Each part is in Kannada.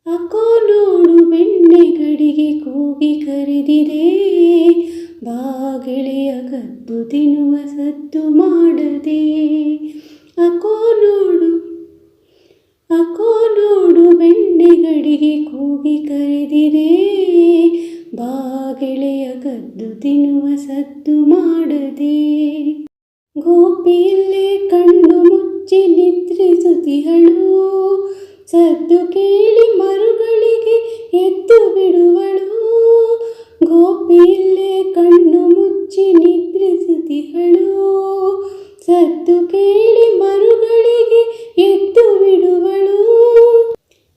ಅಕೋ ನೋಡು ಬೆಣ್ಣೆ ಗಡಿಗೆ ಕೂಗಿ ಕರೆದಿದೆ, ಬಾಗಿಳೆಯ ಕದ್ದು ತಿನ್ನುವ ಸದ್ದು ಮಾಡದೆ. ಅಕೋ ನೋಡು ಬೆಣ್ಣೆ ಗಡಿಗೆ ಕೂಗಿ ಕರೆದಿದೆ, ಬಾಗಿಳೆಯ ಕದ್ದು ತಿನ್ನುವ ಸದ್ದು ಮಾಡದೆ. ಗೋಪಿಯಲ್ಲೇ ಕಣ್ಣು ಮುಚ್ಚಿ ನಿದ್ರಿಸುತ್ತಿಹಳು, ಸದ್ದು ಕೇಳಿ ಮರುಗಳಿಗೆ ಎದ್ದು ಬಿಡುವಳು. ಗೋಪಿಯಲ್ಲೇ ಕಣ್ಣು ಮುಚ್ಚಿ ನಿದ್ರಿಸುತ್ತಿಹಳು, ಸದ್ದು ಕೇಳಿ ಮರುಗಳಿಗೆ ಎದ್ದು ಬಿಡುವಳು.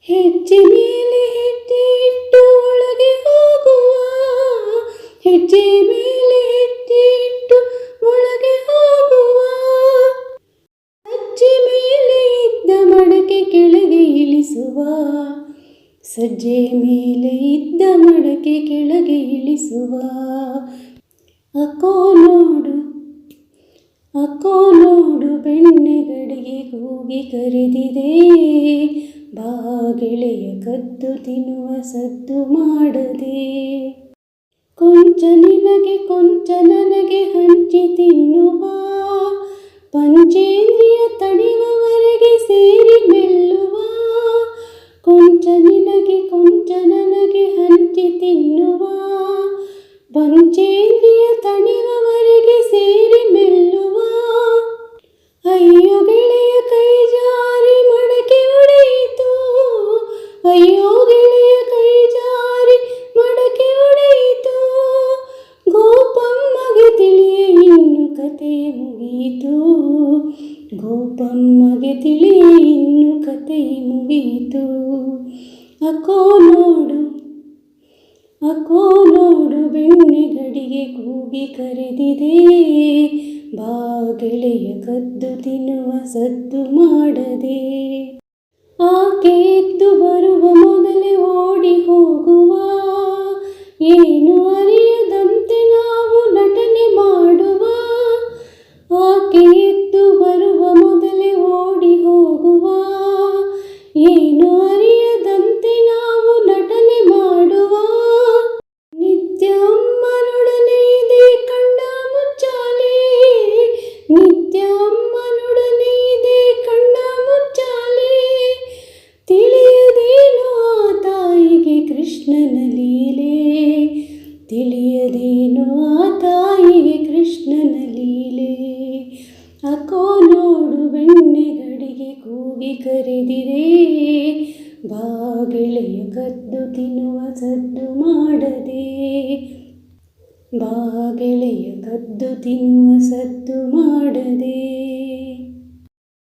ಹೆಜ್ಜೆ ಮೇಲೆ ಹೆಜ್ಜೆ ಇಟ್ಟು ಒಳಗೆ ಹೋಗುವ, ಹೆಜ್ಜೆ ಮೇಲೆ ಹೆಜ್ಜೆ ಇಟ್ಟು ಒಳಗೆ ಹೋಗುವ. ಸಜ್ಜೆ ಮೇಲೆ ಇದ್ದ ಮಡಕೆ ಕೆಳಗೆ ಇಳಿಸುವ, ಸಜ್ಜೆ ಮೇಲೆ ಇದ್ದ ಮಡಕೆ ಕೆಳಗೆ ಇಳಿಸುವ. ಅಕೋ ನೋಡು ಬೆಣ್ಣೆ ಗಡಿಗೆ ಕೂಗಿ ಕರೆದಿದೆ, ಬಾಗಿಳೆಯ ಕದ್ದು ತಿನ್ನುವ ಸದ್ದು ಮಾಡದೆ. ಕೊಂಚ ನಿನಗೆ ಕೊಂಚ ನನಗೆ ಹಂಚಿ ತಿನ್ನುವ, ಪಂಚೇಂದ್ರಿಯ ತಣಿವವರೆಗೆ ಸೇರಿ ಮೆಲ್ಲುವ. ಕೊಂಚ ನಿನಗೆ ಕೊಂಚ ನನಗೆ ಹಂಚಿ ತಿನ್ನುವ, ಪಂಚೇಂದ್ರಿಯ ತಣಿವವರೆಗೆ ಸೇರಿ ಮೆಲ್ಲುವ. ಅಯ್ಯೋ ಗೆಳೆಯ ಕೈ ಜಾರಿ ಮಡಕೆ ಒಡೆಯಿತು, ಅಯ್ಯೋ ಗೆಳೆಯ ಕೈ ಜಾರಿ ಮಡಕೆ ಒಡೆಯಿತು. ಗೋಪಮ್ಮಗೆ ತಿಳಿಯೇ ಇನ್ನು ಕತೆ ಮುಗಿಯಿತು, ಗೋಪಮ್ಮಗೆ ತಿಳಿಯೇ ಇನ್ನು ಕತೆ ಮುಗಿಯಿತು. ಅಕೋ ನೋಡು ಬೆಣ್ಣೆ ಗಡಿಗೆ ಕೂಗಿ ಕರೆದಿದೆ, ಬಾಗಿಳೆಯ ಕದ್ದು ತಿನ್ನುವ ಸದ್ದು ಮಾಡದೆ. ಆಕೆ ಎದ್ದು ಬರುವ ಮೊದಲೇ ಓಡಿ ಹೋಗುವ, ಏನು ಅರಿಯದಂತೆ ನಾವು ನಟನೆ ಮಾಡುವ. ಆಕೆ ಎದ್ದು ಬರುವ ಮೊದಲೇ ಓಡಿ ಹೋಗುವ, ಏನು ಅರಿಯದಂತೆ ನಾವು ನಟನೆ ಮಾಡುವ. ನಿತ್ಯ ಅಮ್ಮನೊಡನೆ ಇದೆ ಕಣ್ಣ ಮುಚ್ಚಾಲೆ, ನಿತ್ಯ ಅಮ್ಮನೊಡನೆ ಇದೆ ಕಣ್ಣ ಮುಚ್ಚಾಲೆ. ತಿಳಿಯದೇನು ಆ ತಾಯಿಗೆ ಕೃಷ್ಣನ ಲೀಲೆ, ತಿಳಿಯದೇನು ಆ ತಾಯಿಗೆ ಕೃಷ್ಣನ ಲೀಲೆ. ಅಕೋ ನೋಡು ಬೆಣ್ಣೆ ಗಡಿಗೆ ಕೂಗಿ ಕರೆದಿದೆ, ಬಾಗಿಳೆಯ ಕದ್ದು ತಿನ್ನುವ ಸದ್ದು ಮಾಡದೆ. ಬಾಗಿಳೆಯ ಕದ್ದು ತಿನ್ನುವ ಸದ್ದು ಮಾಡದೆ.